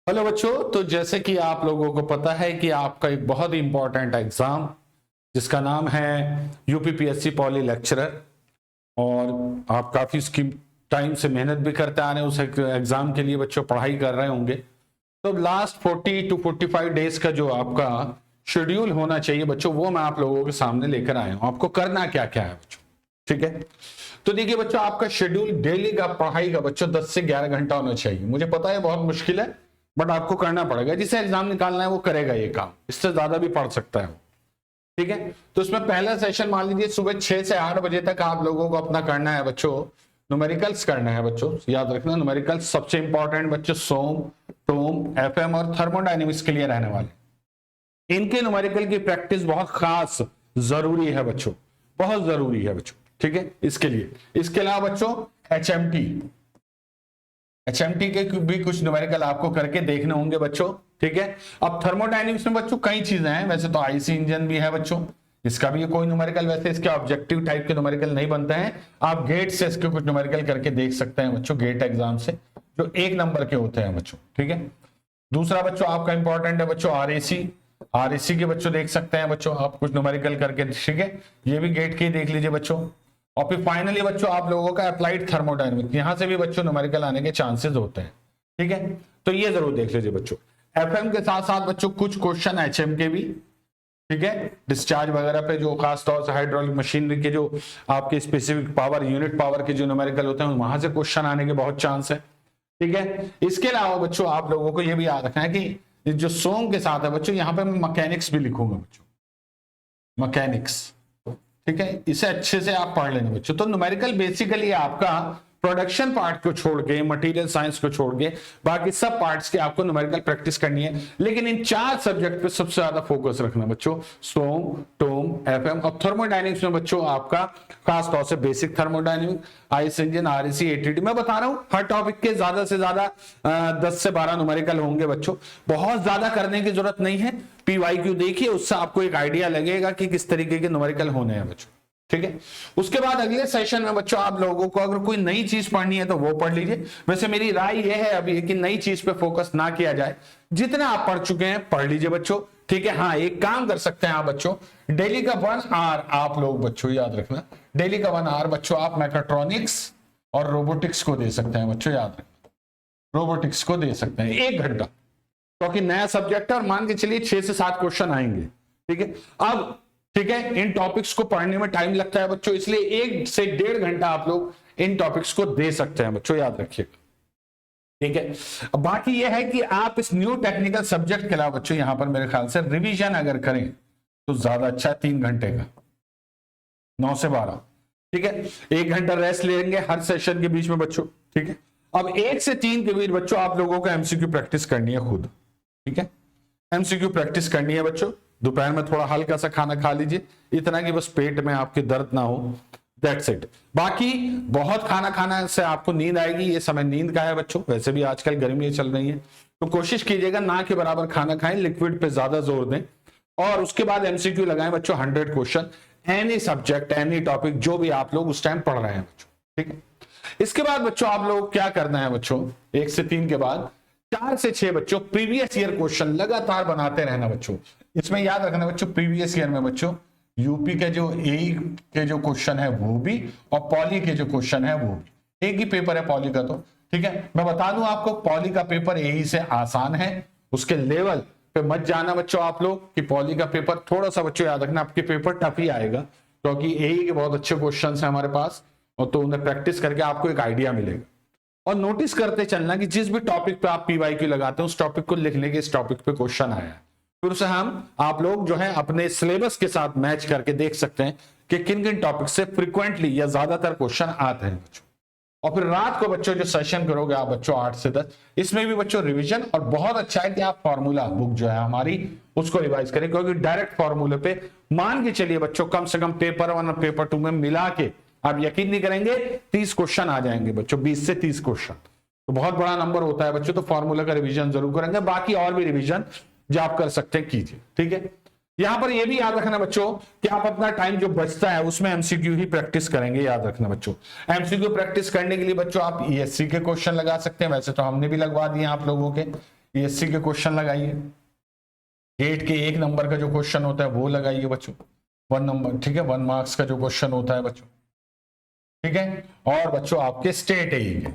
Hello बच्चों, तो जैसे कि आप लोगों को पता है कि आपका एक बहुत ही इंपॉर्टेंट एग्जाम जिसका नाम है यूपीपीएससी पॉली लेक्चरर, और आप काफी इसकी टाइम से मेहनत भी करते आ रहे हैं। उस एग्जाम के लिए बच्चों पढ़ाई कर रहे होंगे। तो लास्ट 40 to 45 डेज का जो आपका शेड्यूल होना चाहिए बच्चों, वो मैं आप लोगों के सामने लेकर आया हूं। आपको करना क्या क्या है बच्चों, ठीक है। तो देखिए बच्चों, आपका शेड्यूल डेली का पढ़ाई का बच्चों 10 से 11 घंटा होना चाहिए। मुझे पता है बहुत मुश्किल है, बट आपको करना पड़ेगा। जिसे एग्जाम निकालना है वो करेगा ये काम, इससे ज्यादा भी पढ़ सकता है वो, ठीक है। तो इसमें पहला सेशन मान लीजिए सुबह 6 से 8 बजे तक आप लोगों को अपना करना है बच्चों, न्यूमेरिकल्स करना है बच्चों। याद रखना न्यूमेरिकल्स सबसे इंपॉर्टेंट बच्चों सोम, टोम, एफएम और थर्मोडायनेमिक्स के लिए रहने वाले। इनके न्यूमेरिकल की प्रैक्टिस बहुत खास जरूरी है बच्चों, बहुत जरूरी है बच्चों, ठीक है। इसके अलावा बच्चों एचएमटी के भी कुछ न्यूमेरिकल आपको करके देखने होंगे बच्चों, ठीक है। अब थर्मोडायनेमिक्स में बच्चों कई चीजें हैं। वैसे तो आईसी इंजन भी है बच्चों, इसका भी कोई न्यूमेरिकल, वैसे इसके ऑब्जेक्टिव टाइप के न्यूमेरिकल नहीं बनते हैं। आप गेट से इसके कुछ न्यूमेरिकल करके देख सकते हैं बच्चों, गेट एग्जाम से, जो 1 नंबर के होते हैं बच्चों, ठीक है। दूसरा बच्चों आपका इंपॉर्टेंट है बच्चों आरएसी के बच्चों देख सकते हैं बच्चों आप कुछ न्यूमेरिकल करके, ठीक है। ये भी गेट के देख लीजिए बच्चों। और फिर फाइनली बच्चों आप लोगों का अप्लाइड थर्मोडायनेमिक्स, यहां से भी बच्चों न्यूमेरिकल आने के चांसेस होते हैं, ठीक है। तो ये जरूर देख लीजिए बच्चों। एफएम के साथ साथ बच्चों कुछ क्वेश्चन एचएम के भी, ठीक है। डिस्चार्ज वगैरह पे जो खास तौर से हाइड्रोलिक मशीनरी के जो आपके स्पेसिफिक पावर, यूनिट पावर के जो न्यूमेरिकल होते हैं, वहां से क्वेश्चन आने के बहुत चांस है, ठीक है। इसके अलावा बच्चों आप लोगों को यह भी याद रखना है कि जो सोम के साथ है बच्चों, यहां पे मैं मैकेनिक्स भी लिखूंगा बच्चों, मैकेनिक्स, ठीक है। इसे अच्छे से आप पढ़ लेना बच्चों। तो न्यूमेरिकल बेसिकली आपका प्रोडक्शन पार्ट को छोड़ के, मटेरियल साइंस को छोड़ के, बाकी सब पार्ट्स के आपको न्यूमेरिकल प्रैक्टिस करनी है। लेकिन इन 4 सब्जेक्ट पे सबसे ज्यादा फोकस रखना बच्चों, सोम, टोम, एफएम और थर्मोडायनेमिक्स में बच्चों आपका खास तौर से basic thermodynamics, IC engine, RAC, ATD. मैं बता रहा हूं हर टॉपिक के ज्यादा से ज्यादा 10 से 12 न्यूमेरिकल होंगे बच्चों। बहुत ज्यादा करने की जरूरत नहीं है। पीवाईक्यू देखिए, उससे आपको एक आइडिया लगेगा कि किस तरीके के न्यूमेरिकल होने हैं बच्चों, ठीक है। उसके बाद अगले सेशन में बच्चों आप लोगों को अगर कोई नई चीज पढ़नी है तो वो पढ़ लीजिए। वैसे मेरी राय यह है अभी कि नई चीज पे फोकस ना किया जाए, जितना आप पढ़ चुके हैं पढ़ लीजिए बच्चों, ठीक है। हाँ, एक काम कर सकते हैं आप बच्चों, डेली का 1 आवर आप लोग बच्चों याद रखना, डेली का 1 आवर बच्चों आप मैकाट्रॉनिक्स और रोबोटिक्स को दे सकते हैं बच्चों, याद रखना रोबोटिक्स को दे सकते हैं 1 घंटा, क्योंकि नया सब्जेक्ट है और मान के चलिए 6 से 7 क्वेश्चन आएंगे, ठीक है। अब ठीक है, इन टॉपिक्स को पढ़ने में टाइम लगता है बच्चों, इसलिए 1 से 1.5 घंटा आप लोग इन टॉपिक्स को दे सकते हैं बच्चों, याद रखिएगा, ठीक है। अब बाकी यह है कि आप इस न्यू टेक्निकल सब्जेक्ट के अलावा बच्चों यहां पर मेरे ख्याल से रिवीजन अगर करें तो ज्यादा अच्छा है, 3 घंटे का 9 से 12, ठीक है। 1 घंटा रेस्ट लेंगे हर सेशन के बीच में बच्चों, ठीक है। अब 1 से 3 के बीच बच्चों आप लोगों को एमसीक्यू प्रैक्टिस करनी है खुद, ठीक है। एमसीक्यू प्रैक्टिस करनी है बच्चों। दोपहर में थोड़ा हल्का सा खाना खा लीजिए, इतना कि बस पेट में आपके दर्द ना हो, दैट्स इट। बाकी बहुत खाना खाना से आपको नींद आएगी, ये समय नींद का है बच्चों। वैसे भी आजकल गर्मी चल रही है, तो कोशिश कीजिएगा ना के बराबर खाना खाएं, लिक्विड पे ज्यादा जोर दें। और उसके बाद एमसीक्यू लगाएं बच्चों 100 question, any subject, any topic, जो भी आप लोग उस टाइम पढ़ रहे हैं बच्चों, ठीक है। इसके बाद बच्चों आप लोग क्या करना है बच्चों, 1 से 3 के बाद 4 से 6 बच्चों प्रीवियस ईयर क्वेश्चन लगातार बनाते रहना बच्चों। इसमें याद रखना बच्चों, प्रीवियस ईयर में बच्चों यूपी के जो एई के जो क्वेश्चन है वो भी, और पॉली के जो क्वेश्चन है वो भी। एक ही पेपर है पॉली का, तो ठीक है। मैं बता दूं आपको, पॉली का पेपर एई से आसान है, उसके लेवल पे मत जाना बच्चों आप लोग कि पॉली का पेपर थोड़ा सा बच्चों याद रखना आपके पेपर टफ ही आएगा, क्योंकि एई के बहुत अच्छे क्वेश्चन है हमारे पास, और तो उन्हें प्रैक्टिस करके आपको एक आइडिया मिलेगा। और नोटिस करते चलना कि जिस भी टॉपिक पे आप पीवाईक्यू लगाते हैं उस टॉपिक को लिख लेंगे, इस टॉपिक पे क्वेश्चन आया है, फिर उसे आप लोग जो है अपने सिलेबस के साथ मैच करके देख सकते हैं कि किन किन टॉपिक से फ्रीक्वेंटली या ज्यादातर क्वेश्चन आते हैं बच्चों। और फिर रात को बच्चों जो सेशन करोगे आप बच्चों 8 से 10, इसमें भी बच्चों रिवीजन, और बहुत अच्छा है कि आप फॉर्मूला बुक जो है हमारी उसको रिवाइज करें, क्योंकि डायरेक्ट फॉर्मूले पे मान के चलिए बच्चों कम से कम पेपर 1 और पेपर 2 में मिला के आप यकीन नहीं करेंगे 30 क्वेश्चन आ जाएंगे बच्चों, 20 से 30 क्वेश्चन, तो बहुत बड़ा नंबर होता है बच्चों। तो फॉर्मूला का रिवीजन जरूर करेंगे, बाकी और भी रिवीजन जो आप कर सकते हैं कीजिए, ठीक है। यहां पर यह भी याद रखना बच्चों कि आप अपना टाइम जो बचता है उसमें एमसीक्यू ही प्रैक्टिस करेंगे, याद रखना बच्चों। एमसीक्यू प्रैक्टिस करने के लिए बच्चों आप ईएससी के क्वेश्चन लगा सकते हैं, वैसे तो हमने भी लगवा दिए आप लोगों के। पीएससी के क्वेश्चन लगाइए, गेट के 1 नंबर का जो क्वेश्चन होता है वो लगाइए बच्चों, 1 नंबर, ठीक है, 1 मार्क्स का जो क्वेश्चन होता है बच्चों, ठीक है। और बच्चों आपके स्टेट है,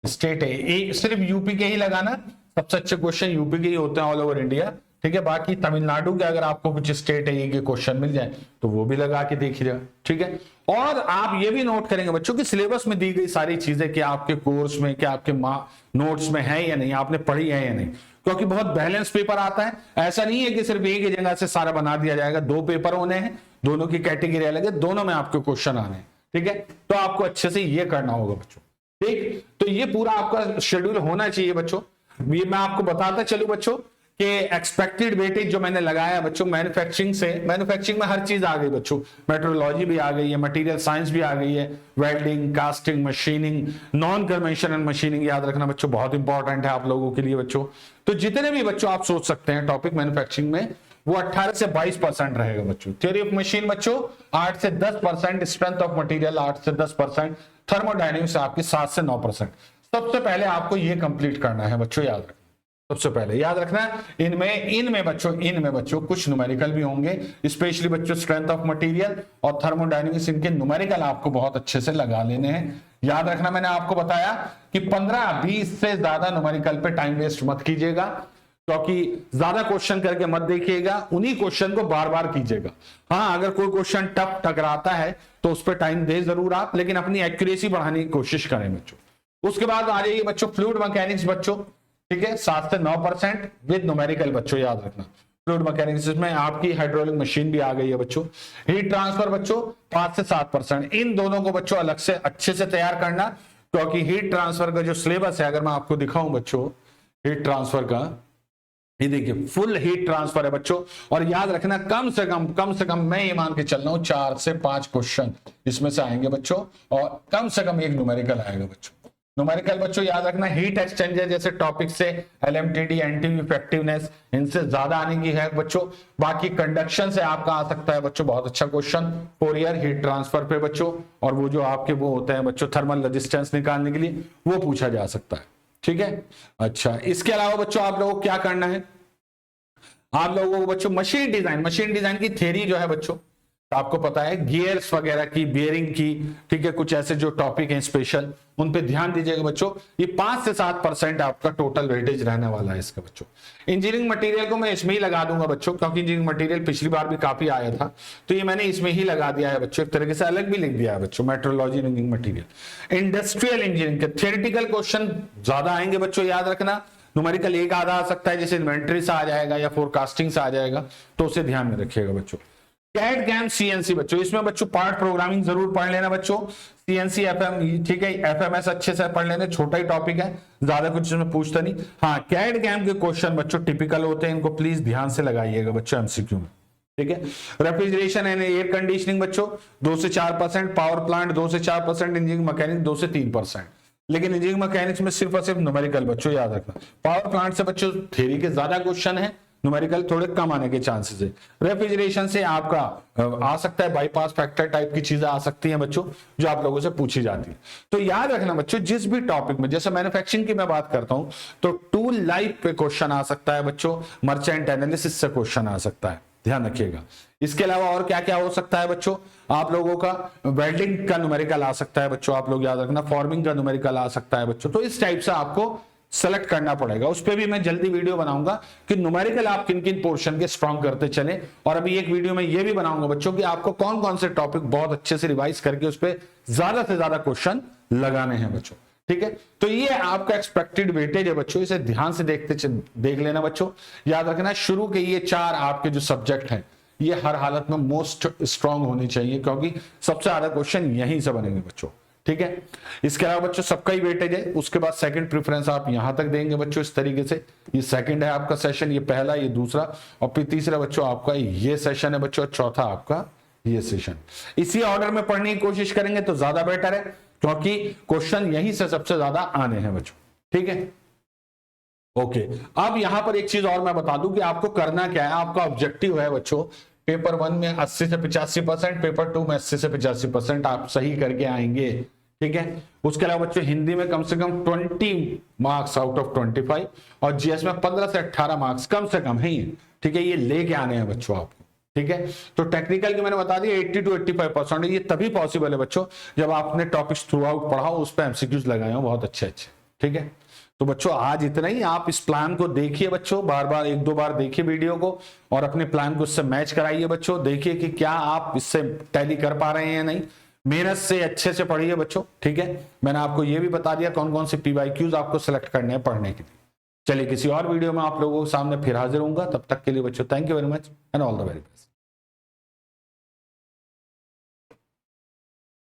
स्टेट है, सिर्फ यूपी के ही लगाना, सबसे अच्छे क्वेश्चन यूपी के ही होते हैं ऑल ओवर इंडिया, ठीक है। बाकी तमिलनाडु के अगर आपको कुछ स्टेट है के क्वेश्चन मिल जाए तो वो भी लगा के देखिएगा, ठीक है। और आप ये भी नोट करेंगे बच्चों कि सिलेबस में दी गई सारी चीजें क्या आपके कोर्स में, क्या आपके नोट्स में है या नहीं, आपने पढ़ी है या नहीं, क्योंकि बहुत बैलेंस पेपर आता है। ऐसा नहीं है कि सिर्फ एक ही जगह से सारा बना दिया जाएगा, 2 पेपर होने हैं, दोनों की कैटेगरी अलग है, दोनों में आपके क्वेश्चन आने हैं, ठीक है। तो आपको अच्छे से ये करना होगा बच्चों, ठीक। तो ये पूरा आपका शेड्यूल होना चाहिए बच्चों। ये मैं आपको बताता चलूं बच्चों कि एक्सपेक्टेड वेटेज जो मैंने लगाया बच्चों मैन्युफैक्चरिंग से, मैन्युफैक्चरिंग में हर चीज आ गई बच्चों, मेट्रोलॉजी भी आ गई है, मटेरियल साइंस भी आ गई है, welding, casting, machining, non conventional machining याद रखना बच्चों, बहुत इंपॉर्टेंट है आप लोगों के लिए बच्चों। तो जितने भी बच्चों आप सोच सकते हैं टॉपिक मैन्युफैक्चरिंग में, वो 18 से 22% रहेगा बच्चों। थ्योरी ऑफ मशीन बच्चों 8 से 10%, स्ट्रेंथ ऑफ मटेरियल 8 से 10%, थर्मोडायनेमिक्स आपकी 7 से 9%। सबसे पहले आपको ये कंप्लीट करना है बच्चों, याद रखना, सबसे पहले याद रखना इनमें बच्चों कुछ न्यूमेरिकल भी होंगे, स्पेशली बच्चों स्ट्रेंथ ऑफ मटेरियल और थर्मोडायनेमिक्स, इनके न्यूमेरिकल आपको बहुत अच्छे से लगा लेने हैं। याद रखना मैंने आपको बताया कि 15-20 से ज्यादा न्यूमेरिकल पे टाइम वेस्ट मत कीजिएगा, क्योंकि ज्यादा क्वेश्चन करके मत देखिएगा, उन्हीं क्वेश्चन को बार बार कीजिएगा। हाँ, अगर कोई क्वेश्चन टफ टकराता है तो उस पर टाइम दे जरूर आप, लेकिन अपनी एक्यूरेसी बढ़ाने की कोशिश करें बच्चों। उसके बाद आ जाइए बच्चों फ्लूइड मैकेनिक्स बच्चों, ठीक है, 7 से 9% विद न्यूमेरिकल बच्चों, याद रखना। फ्लूइड मैकेनिक्स में आपकी हाइड्रोलिक मशीन भी आ गई है बच्चों। हीट ट्रांसफर बच्चों 5 से 7%, इन दोनों को बच्चों अलग से अच्छे से तैयार करना, क्योंकि हीट ट्रांसफर का जो सिलेबस है, अगर मैं आपको दिखाऊं बच्चों हीट ट्रांसफर का, ये देखिए फुल हीट ट्रांसफर है बच्चों। और याद रखना कम से कम मैं ये मान के चल रहा हूं 4 से 5 क्वेश्चन इसमें से आएंगे बच्चों, और कम से कम एक न्यूमेरिकल आएगा बच्चों। न्यूमेरिकल बच्चों याद रखना, हीट एक्सचेंजर जैसे टॉपिक से, एलएमटीडी, एंटी इफेक्टिवनेस, इनसे ज्यादा आने की है बच्चों। बाकी कंडक्शन से आपका आ सकता है बच्चों बहुत अच्छा क्वेश्चन फोरियर हीट ट्रांसफर पे बच्चों, और वो जो आपके वो होते हैं बच्चों थर्मल रेजिस्टेंस निकालने के लिए, वो पूछा जा सकता है, ठीक है। अच्छा, इसके अलावा बच्चों आप लोगों को क्या करना है, आप लोगों को बच्चों मशीन डिजाइन की थ्योरी जो है बच्चों, आपको पता है गियर्स वगैरह की, बियरिंग की, ठीक है, कुछ ऐसे जो टॉपिक हैं स्पेशल, उन पे ध्यान दीजिएगा बच्चों। ये 5 से 7% आपका टोटल वेटेज रहने वाला है इसका बच्चों। इंजीनियरिंग मटेरियल को मैं इसमें ही लगा दूंगा बच्चों, क्योंकि इंजीनियरिंग मटेरियल पिछली बार भी काफी आया था, तो ये मैंने इसमें ही लगा दिया है बच्चों, एक तरीके से अलग भी लिख दिया है बच्चों, metrology engineering material. Industrial engineering के थियोरेटिकल क्वेश्चन ज्यादा आएंगे बच्चों, याद रखना। न्यूमेरिकल एक आधा आ सकता है, जैसे इन्वेंट्री से आ जाएगा या फोरकास्टिंग से आ जाएगा, तो उसे ध्यान में रखिएगा बच्चों। कैड कैम सीएनसी बच्चों, इसमें बच्चों पार्ट प्रोग्रामिंग जरूर पढ़ लेना बच्चों, सीएनसी एफएम, ठीक है, एफएमएस अच्छे से पढ़ लेना, छोटा ही टॉपिक है, ज्यादा कुछ इसमें पूछता नहीं। हाँ, कैड कैम के क्वेश्चन बच्चों टिपिकल होते हैं, इनको प्लीज ध्यान से लगाइएगा बच्चों एमसीक्यू में, ठीक है। रेफ्रिजरेशन एंड एयर कंडीशनिंग बच्चों 2 से 4%, पावर प्लांट 2 से 4%, इंजीनियरिंग मैकेनिक्स 2 से 3%, लेकिन इंजीनियरिंग मैकेनिक्स में सिर्फ और सिर्फ न्यूमेरिकल बच्चों, याद रखना। पावर प्लांट से बच्चों थ्योरी के ज्यादा क्वेश्चन है, न्यूमेरिकल थोड़े कम आने के चांसेस है। रेफ्रिजरेशन से आपका आ सकता है बाईपास फैक्टर टाइप की चीजें आ सकती हैं बच्चों, जो आप लोगों से पूछी जाती है। तो याद रखना बच्चों, जिस भी टॉपिक में, जैसे मैन्युफैक्चरिंग की मैं बात करता हूं तो टूल लाइफ पे क्वेश्चन आ सकता है बच्चों, मर्चेंट एनालिसिस से क्वेश्चन आ सकता है, ध्यान रखिएगा। इसके अलावा और क्या क्या हो सकता है बच्चों, आप लोगों का वेल्डिंग का न्यूमेरिकल आ सकता है बच्चों, आप लोग याद रखना, फॉर्मिंग का न्यूमेरिकल आ सकता है बच्चों। तो इस टाइप से आपको सेलेक्ट करना पड़ेगा, उस पर भी मैं जल्दी वीडियो बनाऊंगा कि न्यूमेरिकल आप किन किन पोर्शन के स्ट्रॉन्ग करते चले। और अभी एक वीडियो में ये भी बनाऊंगा बच्चों कि आपको कौन कौन से टॉपिक बहुत अच्छे से रिवाइज करके उस पर ज्यादा से ज्यादा क्वेश्चन लगाने हैं बच्चों, ठीक है। तो ये आपका एक्सपेक्टेड वेटेज है बच्चों, इसे ध्यान से देख लेना बच्चों। याद रखना शुरू के ये 4 आपके जो सब्जेक्ट हैं, ये हर हालत में मोस्ट स्ट्रॉन्ग होनी चाहिए, क्योंकि सबसे ज्यादा क्वेश्चन यहीं से बनेंगे बच्चों, ठीक है। इसके अलावा बच्चों सबका ही वेटेज है, उसके बाद सेकंड प्रेफरेंस आप यहां तक देंगे बच्चों, इस तरीके से। ये सेकंड है आपका सेशन, ये पहला, ये दूसरा, और फिर तीसरा बच्चों आपका ये सेशन है बच्चों, चौथा आपका ये सेशन। इसी ऑर्डर में पढ़ने की कोशिश करेंगे तो ज्यादा बेटर है, क्योंकि क्वेश्चन यहीं से सबसे ज्यादा आने हैं बच्चों, ठीक है। ओके, अब यहां पर एक चीज और मैं बता दूं कि आपको करना क्या है। आपका ऑब्जेक्टिव है बच्चों, पेपर 1 में 80 से 85%, पेपर 2 में 80 से 85% आप सही करके आएंगे, ठीक है। उसके अलावा बच्चों हिंदी में कम से कम 20 मार्क्स आउट ऑफ 25 और जीएस में 15 से 18 मार्क्स कम से कम है, ठीक है, ये लेके आने हैं बच्चों आपको, ठीक है। तो टेक्निकल की मैंने बता दिया 80 to 85%, ये तभी पॉसिबल है बच्चों जब आपने टॉपिक्स थ्रू आउट पढ़ा हो, उस पर एमसीक्यूज लगाए हो बहुत अच्छे अच्छे, ठीक है। तो बच्चों आज इतना ही। आप इस प्लान को देखिए बच्चों, बार बार 1-2 बार देखिए वीडियो को और अपने प्लान को इससे मैच कराइए बच्चों। देखिए कि क्या आप इससे टैली कर पा रहे हैं या नहीं। मेहनत से अच्छे से पढ़िए बच्चों, ठीक है। मैंने आपको ये भी बता दिया कौन कौन से PYQs आपको सिलेक्ट करने हैं पढ़ने के लिए। चलिए किसी और वीडियो में आप लोगों के सामने फिर हाजिर होऊंगा, तब तक के लिए बच्चों thank you very much and all the very best.